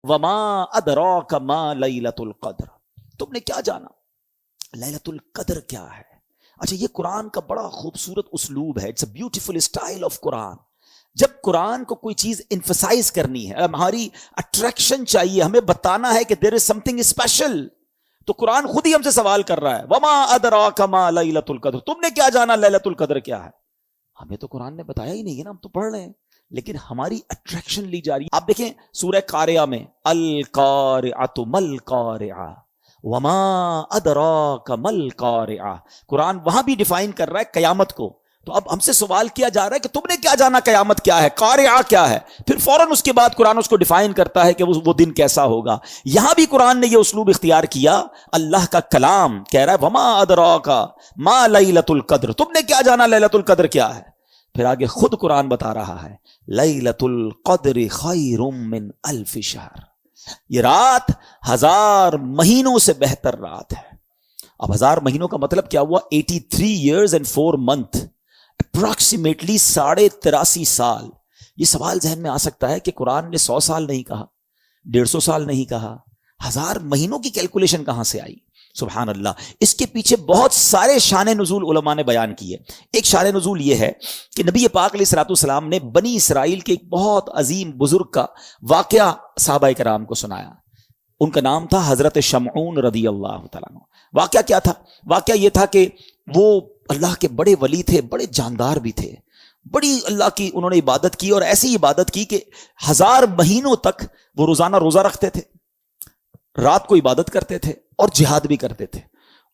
وما ادراک ما لیلۃ القدر، تم نے کیا جانا لیلۃ القدر کیا ہے؟ اچھا، یہ قرآن کا بڑا خوبصورت اسلوب ہے، it's a beautiful style of Quran. جب قرآن کو کوئی چیز انفسائز کرنی ہے، ہماری اٹریکشن چاہیے، ہمیں بتانا ہے کہ دیر از سم تھنگ اسپیشل، تو قرآن خود ہی ہم سے سوال کر رہا ہے وما ادراک ما لیلۃ القدر، تم نے کیا جانا لیلۃ القدر کیا ہے؟ ہمیں تو قرآن نے بتایا ہی نہیں ہے نا، ہم تو پڑھ رہے ہیں، لیکن ہماری اٹریکشن لی جا رہی ہے. آپ دیکھیں سورہ قاریہ میں القارعۃ مل قارعہ وما ادراک مل قارعہ، قرآن وہاں بھی ڈیفائن کر رہا ہے قیامت کو. تو اب ہم سے سوال کیا جا رہا ہے کہ تم نے کیا جانا قیامت کیا ہے، قارعہ کیا ہے، پھر فوراً اس کے بعد قرآن اس کو ڈیفائن کرتا ہے کہ وہ دن کیسا ہوگا. یہاں بھی قرآن نے یہ اسلوب اختیار کیا، اللہ کا کلام کہہ رہا ہے وما ادراک ما لیلۃ القدر، تم نے کیا جانا لیلۃ القدر کیا ہے. پھر آگے خود قرآن بتا رہا ہے لیلۃ القدر خیر من الف شہر، یہ رات 1000 مہینوں سے بہتر رات ہے. اب 1000 مہینوں کا مطلب کیا ہوا؟ 83 years and 4 months، اپروکسیمیٹلی 83.5 سال. یہ سوال ذہن میں آ سکتا ہے کہ قرآن نے 100 سال نہیں کہا، 150 سال نہیں کہا، 1000 مہینوں کی کیلکولیشن کہاں سے آئی؟ سبحان اللہ. اس کے پیچھے بہت سارے شان نزول علماء نے بیان کیے. ایک شان نزول یہ ہے کہ نبی پاک علیہ الصلوۃ والسلام نے بنی اسرائیل کے ایک بہت عظیم بزرگ کا واقعہ صحابہ کرام کو سنایا. ان کا نام تھا حضرت شمعون رضی اللہ تعالیٰ عنہ. واقعہ کیا تھا؟ واقعہ یہ تھا کہ وہ اللہ کے بڑے ولی تھے، بڑے جاندار بھی تھے، بڑی اللہ کی انہوں نے عبادت کی، اور ایسی عبادت کی کہ 1000 مہینوں تک وہ روزانہ روزہ رکھتے تھے، رات کو عبادت کرتے تھے اور جہاد بھی کرتے تھے،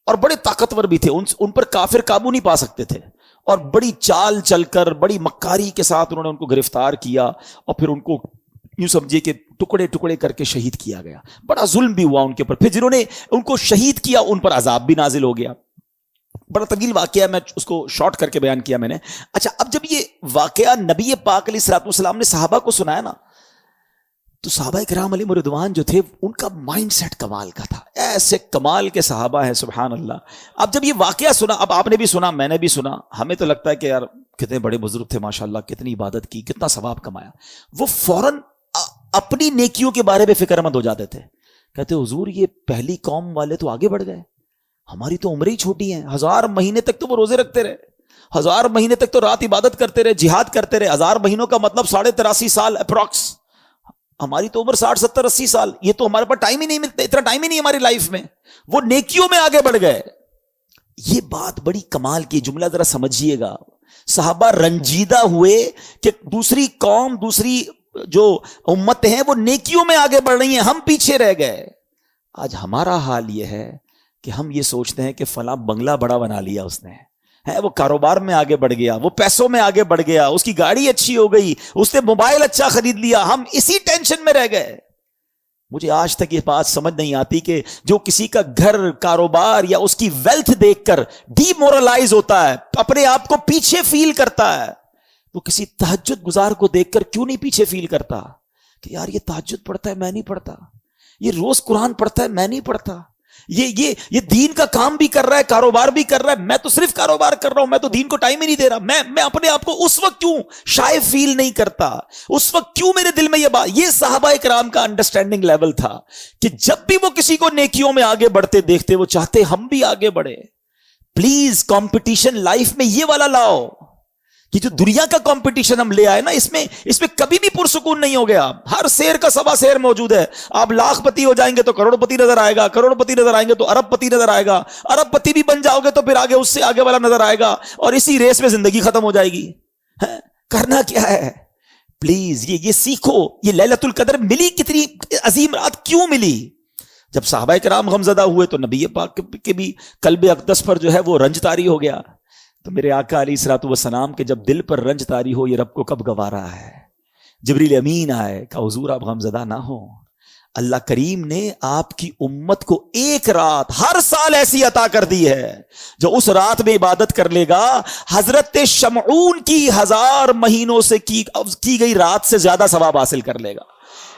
اور بڑے طاقتور بھی تھے. ان پر کافر قابو نہیں پا سکتے تھے، اور بڑی چال چل کر بڑی مکاری کے ساتھ انہوں نے ان کو گرفتار کیا، اور پھر ان کو یوں سمجھے کہ ٹکڑے ٹکڑے کر کے شہید کیا گیا. بڑا ظلم بھی ہوا ان کے اوپر. پھر جنہوں نے ان کو شہید کیا ان پر عذاب بھی نازل ہو گیا. بڑا طویل واقعہ، میں اس کو شارٹ کر کے بیان کیا میں نے. اچھا، اب جب یہ واقعہ نبی پاک علیہ الصلوۃ والسلام نے صحابہ کو سنایا نا، تو صحابہ کرام علیہم رضوان جو تھے ان کا مائنڈ سیٹ کمال کا تھا. ایسے کمال کے صحابہ ہیں سبحان اللہ. اب جب یہ واقعہ سنا، اب آپ نے بھی سنا، میں نے بھی سنا، ہمیں تو لگتا ہے کہ یار کتنے بڑے بزرگ تھے ماشاءاللہ، کتنی عبادت کی، کتنا ثواب کمایا. وہ فوراً اپنی نیکیوں کے بارے میں فکر مند ہو جاتے تھے. کہتے حضور یہ پہلی قوم والے تو آگے بڑھ گئے، ہماری تو عمریں ہی چھوٹی ہیں. 1000 مہینے تک تو وہ روزے رکھتے رہے، 1000 مہینے تک تو رات عبادت کرتے رہے، جہاد کرتے رہے. 1000 مہینوں کا مطلب 83.5 سال اپروکس. ہماری تو عمر 60 70 80 سال. یہ تو ہمارے پاس ٹائم ہی نہیں ملتا، اتنا ٹائم ہی نہیں ہماری لائف میں. وہ نیکیوں میں آگے بڑھ گئے. یہ بات بڑی کمال کی، جملہ ذرا سمجھیے گا. صحابہ رنجیدہ ہوئے کہ دوسری قوم، دوسری جو امت ہیں وہ نیکیوں میں آگے بڑھ رہی ہیں، ہم پیچھے رہ گئے. آج ہمارا حال یہ ہے کہ ہم یہ سوچتے ہیں کہ فلاں بنگلہ بڑا بنا لیا اس نے، ہے وہ کاروبار میں آگے بڑھ گیا، وہ پیسوں میں آگے بڑھ گیا، اس کی گاڑی اچھی ہو گئی، اس نے موبائل اچھا خرید لیا، ہم اسی ٹینشن میں رہ گئے. مجھے آج تک یہ بات سمجھ نہیں آتی کہ جو کسی کا گھر، کاروبار یا اس کی ویلتھ دیکھ کر ڈی مورلائز ہوتا ہے، اپنے آپ کو پیچھے فیل کرتا ہے، وہ کسی تہجد گزار کو دیکھ کر کیوں نہیں پیچھے فیل کرتا کہ یار یہ تہجد پڑھتا ہے میں نہیں پڑھتا، یہ روز قرآن پڑھتا ہے میں نہیں پڑھتا، یہ دین کا کام بھی کر رہا ہے، کاروبار بھی کر رہا ہے، میں تو صرف کاروبار کر رہا ہوں، میں تو دین کو ٹائم ہی نہیں دے رہا. میں اپنے آپ کو اس وقت کیوں شائع فیل نہیں کرتا، اس وقت کیوں میرے دل میں یہ بات. یہ صحابہ کرام کا انڈرسٹینڈنگ لیول تھا کہ جب بھی وہ کسی کو نیکیوں میں آگے بڑھتے دیکھتے وہ چاہتے ہم بھی آگے بڑھے. پلیز کمپٹیشن لائف میں یہ والا لاؤ کہ جو دنیا کا کمپٹیشن ہم لے آئے نا، اس میں کبھی بھی پرسکون نہیں ہو گیا. ہر شیر کا سوا شیر موجود ہے. آپ لاکھ پتی ہو جائیں گے تو کروڑ پتی نظر آئے گا، کروڑ پتی نظر آئیں گے تو ارب پتی نظر آئے گا، ارب پتی بھی بن جاؤ گے تو پھر آگے اس سے آگے والا نظر آئے گا، اور اسی ریس میں زندگی ختم ہو جائے گی. کرنا کیا ہے؟ پلیز یہ سیکھو. یہ لیلۃ القدر ملی، کتنی عظیم رات کیوں ملی؟ جب صحابہ کرام غمزدہ ہوئے تو نبی پاک کے بھی قلب اقدس پر جو ہے وہ رنج طاری ہو گیا. تو میرے آقا علیہ الصلوۃ والسلام کے جب دل پر رنج طاری ہو، یہ رب کو کب گوارا ہے. جبریل امین آئے، کہا حضور آپ غمزدہ نہ ہو، اللہ کریم نے آپ کی امت کو ایک رات ہر سال ایسی عطا کر دی ہے جو اس رات میں عبادت کر لے گا حضرت شمعون کی 1000 مہینوں سے کی گئی رات سے زیادہ ثواب حاصل کر لے گا.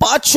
5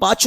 5